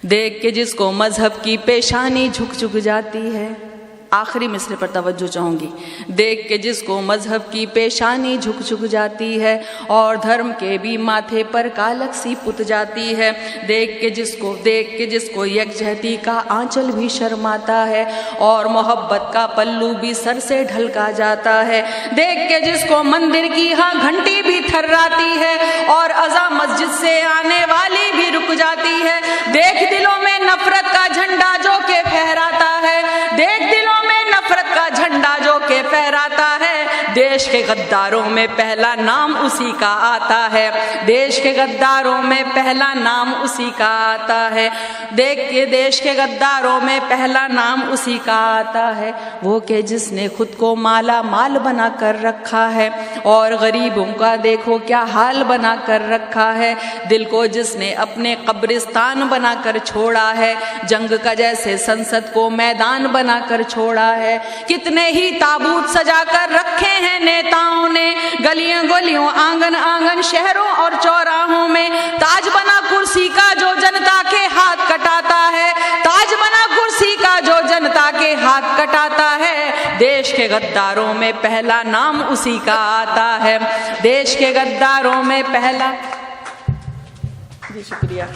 देख के जिसको मजहब की पेशानी झुक झुक जाती है। आखिरी मिसरे पर तवज्जो चाहूँगी। देख के जिसको मजहब की पेशानी झुक झुक जाती है और धर्म के भी माथे पर कालक सी पुत जाती है। देख के जिसको यकजहती का आंचल भी शर्माता है और मोहब्बत का पल्लू भी सर से ढलका जाता है। देख के जिसको मंदिर की हाँ घंटी भी थर्राती है और अज़ा मस्जिद से आने वाली भी रुक जाती है। देख दिलों में नफरत का झंडा जो के फहराता है, देख दिलों में नफरत का झंडा जो के फहराता है। देश के गद्दारों में पहला नाम उसी का आता है, देश के गद्दारों में पहला नाम उसी का आता है। देख के देश के गद्दारों में पहला नाम उसी का आता है, वो के जिसने खुद को माला माल बना कर रखा है और गरीबों का देखो क्या हाल बना कर रखा है। दिल को जिसने अपने कब्रिस्तान बना कर छोड़ा है, जंग का जैसे संसद को मैदान बना कर छोड़ा है। कितने ही ताबूत सजा कर रखे हैं नेताओं ने, गलियों गलियों आंगन आंगन शहरों और चौराहों में। ताज बना कुर्सी का जो जनता के हाथ कटाता है, ताज बना कुर्सी का जो जनता के हाथ कटाता है। देश के गद्दारों में पहला नाम उसी का आता है, देश के गद्दारों में पहला जी शुक्रिया।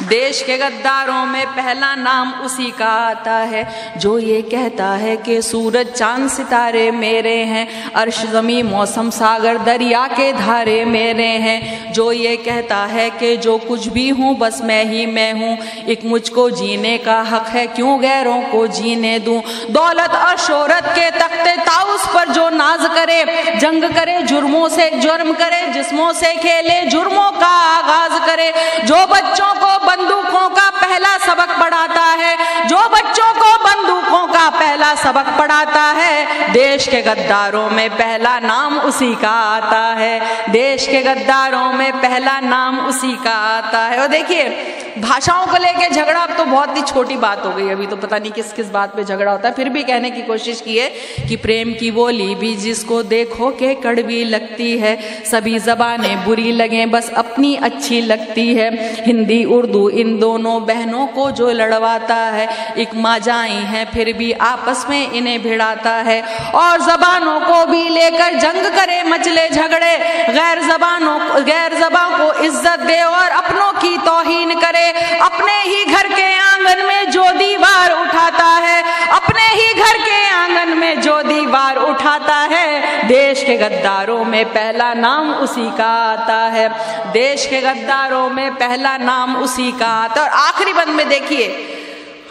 देश के गद्दारों में पहला नाम उसी का आता है, जो ये कहता है कि सूरज चांद सितारे मेरे हैं, अर्श ज़मीं मौसम सागर दरिया के धारे मेरे हैं। जो ये कहता है कि जो कुछ भी हूँ बस मैं ही मैं हूँ, एक मुझको जीने का हक है क्यों गैरों को जीने दूँ। दौलत और शोहरत के तख्ते ताउस पर जो नाज करे, जंग करे जुर्मों से, जुर्म करे जिस्मों से खेले, जुर्मों का आगाज करे। जो बच्चों को बंदूकों का पहला सबक पढ़ाता है, जो बच्चों को बंदूकों का पहला सबक पढ़ाता है। देश के गद्दारों में पहला नाम उसी का आता है, देश के गद्दारों में पहला नाम उसी का आता है। और देखिए भाषाओं को लेके झगड़ा अब तो बहुत ही छोटी बात हो गई, अभी तो पता नहीं किस किस बात पे झगड़ा होता है। फिर भी कहने की कोशिश की है कि प्रेम की बोली भी जिसको देखो के कड़वी लगती है, सभी ज़बानें बुरी लगें बस अपनी अच्छी लगती है। हिंदी उर्दू इन दोनों बहनों को जो लड़वाता है, एक माँ जाई हैं फिर भी आपस में इन्हें भिड़ाता है। और ज़बानों को भी लेकर जंग करे मचले झगड़े, गैर ज़बां को इज्जत दे और अपनों की तौहीन करे। अपने ही घर के आंगन में जो दीवार उठाता है, अपने ही घर के आंगन में जो दीवार उठाता है। देश के गद्दारों में पहला नाम उसी का आता है, देश के गद्दारों में पहला नाम उसी का आता है। और आखिरी बंद में देखिए,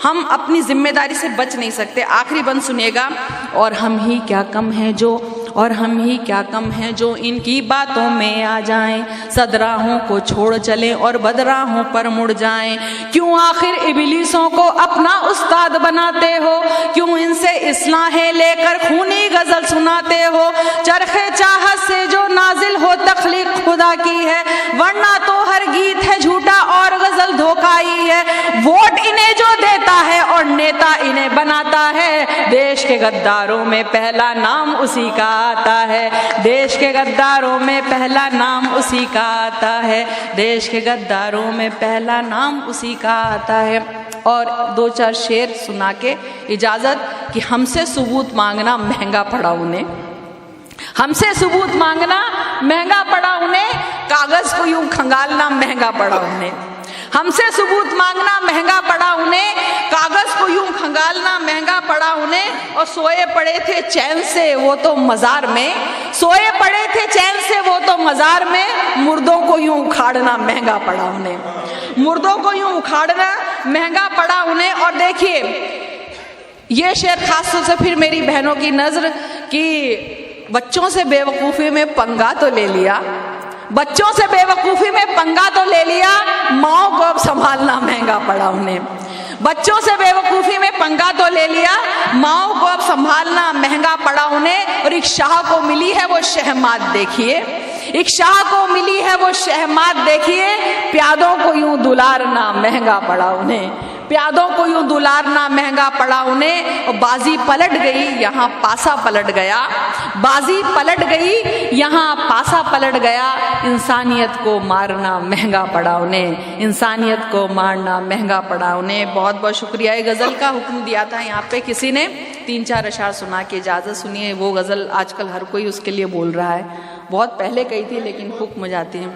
हम अपनी जिम्मेदारी से बच नहीं सकते। आखिरी बंद सुनिएगा। और हम ही क्या कम हैं जो इनकी बातों में आ जाएं, सदराहों को छोड़ चलें और बदराहों पर मुड़ जाएं। क्यों आखिर इबलीसों को अपना उस्ताद बनाते हो, क्यों इनसे इस्लाहें लेकर खूनी गजल सुनाते हो। चरखे चाहत से जो नाजिल हो तख्लीक खुदा की है, वरना तो हर गीत है झूठा और गजल धोखा ही है। वोट इन्हें जो देता है और नेता इन्हें बनाता है। देश के गद्दारों में पहला नाम उसी का आता है, देश के गद्दारों में पहला नाम उसी का आता है, देश के गद्दारों में पहला नाम उसी का आता है। और दो चार शेर सुना के इजाज़त कि हमसे सबूत मांगना महंगा पड़ा उन्हें, हमसे सबूत मांगना महंगा पड़ा उन्हें, कागज़ को यूं खंगालना महंगा पड़ा उन्हें। हमसे सबूत मांगना महंगा पड़ा उन्हें, कागज को यूं खंगालना महंगा पड़ा उन्हें। और सोए पड़े थे चैन से वो तो मजार में, सोए पड़े थे चैन से वो तो मजार में, मुर्दों को यूं उखाड़ना महंगा पड़ा उन्हें, मुर्दों को यूं उखाड़ना महंगा पड़ा उन्हें। और देखिए ये शेर खास तौर से फिर मेरी बहनों की नजर कि बच्चों से बेवकूफ़ी में पंगा तो ले लिया, बच्चों से बेवकूफ़ी में पंगा तो ले लिया, माओ को अब संभालना महंगा पड़ा उन्हें। बच्चों से बेवकूफ़ी में पंगा तो ले लिया, माओ को अब संभालना महंगा पड़ा उन्हें। और एक शाह को मिली है वो शहमाद देखिए, एक शाह को मिली है वो शहमाद देखिए, प्यादों को यूं दुलारना महंगा पड़ा उन्हें। प्यादों को यूं दुलारना महंगा पड़ा उन्हें, और बाजी पलट गई यहाँ पासा पलट गया, बाजी पलट गई यहाँ पासा पलट गया, इंसानियत को मारना महंगा पड़ा उन्हें, इंसानियत को मारना महंगा पड़ा उन्हें। बहुत बहुत शुक्रिया। ये गज़ल का हुक्म दिया था यहाँ पे किसी ने, 3-4 अशार सुना के इजाज़त सुनिए। वो गज़ल आजकल हर कोई उसके लिए बोल रहा है, बहुत पहले कही थी लेकिन हुक्म हो जाती है।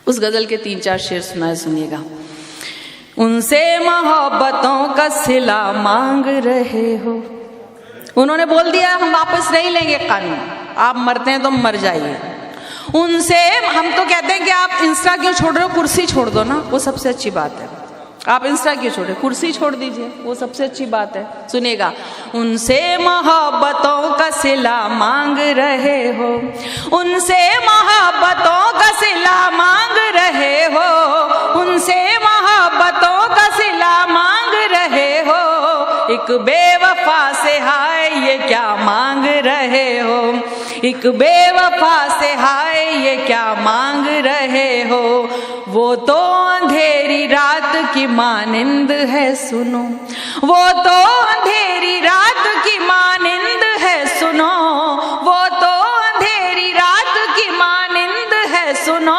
उस गज़ल के 3-4 शेर सुनाए, सुनिएगा। उनसे मोहब्बतों का सिला मांग रहे हो, उन्होंने बोल दिया हम वापस नहीं लेंगे कानून, आप मरते हैं तो मर जाइए। उनसे हम तो कहते हैं कि आप इंस्टा क्यों छोड़ रहे हो, कुर्सी छोड़ दो ना, वो सबसे अच्छी बात है। आप इंस्टा क्यों छोड़े, कुर्सी छोड़ दीजिए, वो सबसे अच्छी बात है। सुनिएगा। उनसे मोहब्बतों का सिला मांग रहे हो, उनसे मोहब्बतों का सिला मांग रहे हो, उनसे मोहब्बतों का सिला मांग रहे हो, एक बेवफा से हाय ये क्या मांग रहे हो, एक बेवफा से हाय ये क्या मांग रहे हो। वो तो अंधेरी रात की मानिंद है सुनो, वो तो अंधेरी रात की मानिंद है सुनो, वो तो अंधेरी रात की मानिंद है सुनो,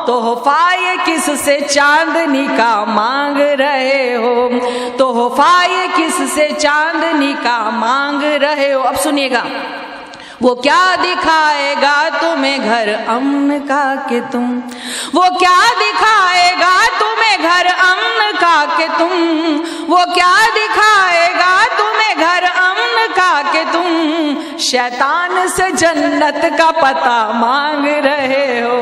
तोहफा ये किससे चांदनी का मांग रहे हो, तोहफा ये किससे चांदनी का मांग रहे हो। अब सुनिएगा। वो क्या दिखाएगा तुम्हें घर अमन का कि तुम, वो क्या दिखाएगा तुम्हें घर अमन का कि तुम, वो क्या दिखाएगा तुम्हें घर अमन का कि तुम, शैतान से जन्नत का पता मांग रहे हो,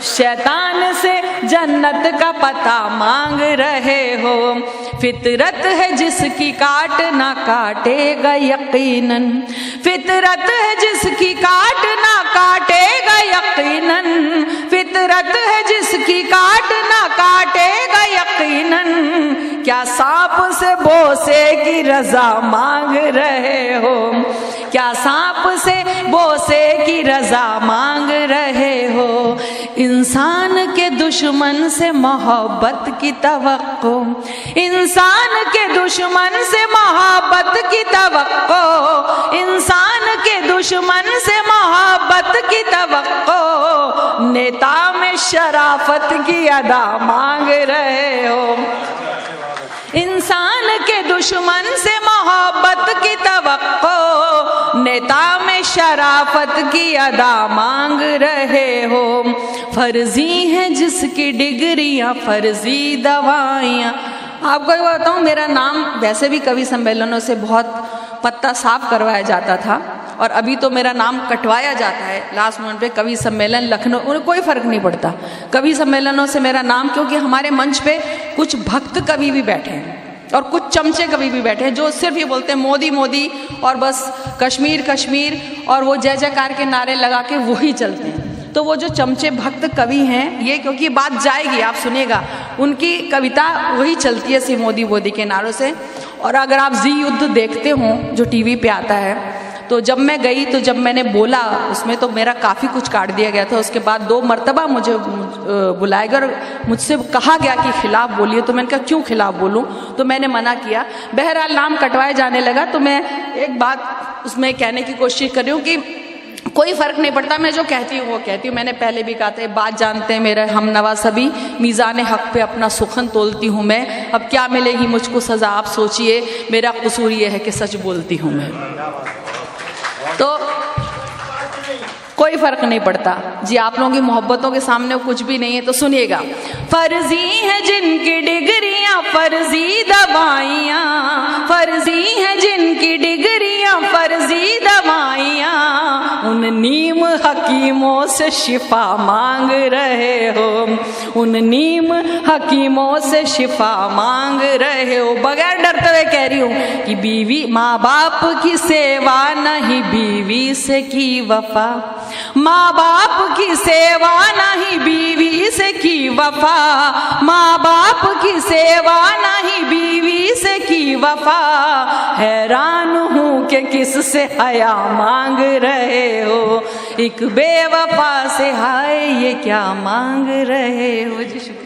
शैतान से जन्नत का पता मांग रहे हो। फितरत है जिसकी काट ना काटेगा यकीनन, फितरत है जिसकी काट ना काटेगा यकीनन, फितरत है जिसकी काट ना काटेगा यकीनन, क्या सांप से बोसे की रजा मांग रहे हो, क्या सांप से बोसे की रजा मांग रहे हो। इंसान के दुश्मन से मोहब्बत की तवक्को, इंसान के दुश्मन से मोहब्बत की तवक्को, इंसान के दुश्मन से मोहब्बत की तवक्को, नेता में शराफत की अदा मांग रहे हो, इंसान के दुश्मन से मोहब्बत की तवक्को, नेता में शराफत की अदा मांग रहे हो। फर्जी हैं जिसकी डिग्रियां फर्जी दवाइयां। आपको बताऊं, मेरा नाम वैसे भी कवि सम्मेलनों से बहुत पत्ता साफ करवाया जाता था, और अभी तो मेरा नाम कटवाया जाता है लास्ट मोमेंट पे। कवि सम्मेलन लखनऊ, उन्हें कोई फर्क नहीं पड़ता कवि सम्मेलनों से मेरा नाम, क्योंकि हमारे मंच पे कुछ भक्त कवि भी बैठे हैं और कुछ चमचे कवि भी बैठे हैं जो सिर्फ ये बोलते हैं मोदी मोदी, और बस कश्मीर कश्मीर, और वो जय जयकार के नारे लगा के वही चलते हैं। तो वो जो चमचे भक्त कवि हैं, ये क्योंकि बात जाएगी, आप सुनिएगा, उनकी कविता वही चलती है सिर्फ मोदी मोदी के नारों से। और अगर आप जी युद्ध देखते हो जो टीवी पे आता है, तो जब मैं गई तो जब मैंने बोला उसमें, तो मेरा काफ़ी कुछ काट दिया गया था। उसके बाद 2 मरतबा मुझे बुलाया गया और मुझसे कहा गया कि खिलाफ बोलिए, तो मैंने कहा क्यों खिलाफ बोलूं, तो मैंने मना किया। बहरहाल नाम कटवाए जाने लगा। तो मैं एक बात उसमें कहने की कोशिश कर रही हूँ कि कोई फ़र्क नहीं पड़ता, मैं जो कहती हूँ वो कहती हूँ। मैंने पहले भी कहा था, बात जानते हैं मेरे हम नवा सभी, मीज़ान हक़ पे अपना सुखन तोलती हूँ मैं, अब क्या मिलेगी मुझको सज़ा आप सोचिए, मेरा कसूर ये है कि सच बोलती हूँ मैं। तो कोई फर्क नहीं पड़ता जी, आप लोगों की मोहब्बतों के सामने कुछ भी नहीं है। तो सुनिएगा। फर्जी है जिनकी डिग्रियां फर्जी दवाइयां, फर्जी है जिनकी डिग्रियां फर्जी दवाइयां, उन नीम हकीमों से शिफा मांग रहे हो, उन नीम हकीमों से शिफा मांग रहे हो। बगैर डरते हुए कह रही हूँ कि बीवी माँ बाप की सेवा नहीं बीवी से की वफा, माँ बाप की सेवा नहीं बीवी से की वफा, माँ बाप की सेवा नहीं बीवी से की वफा, हैरान हूँ कि किससे हया मांग रहे हो, एक बेवफा से हाय ये क्या मांग रहे हो जी। शुक्रिया।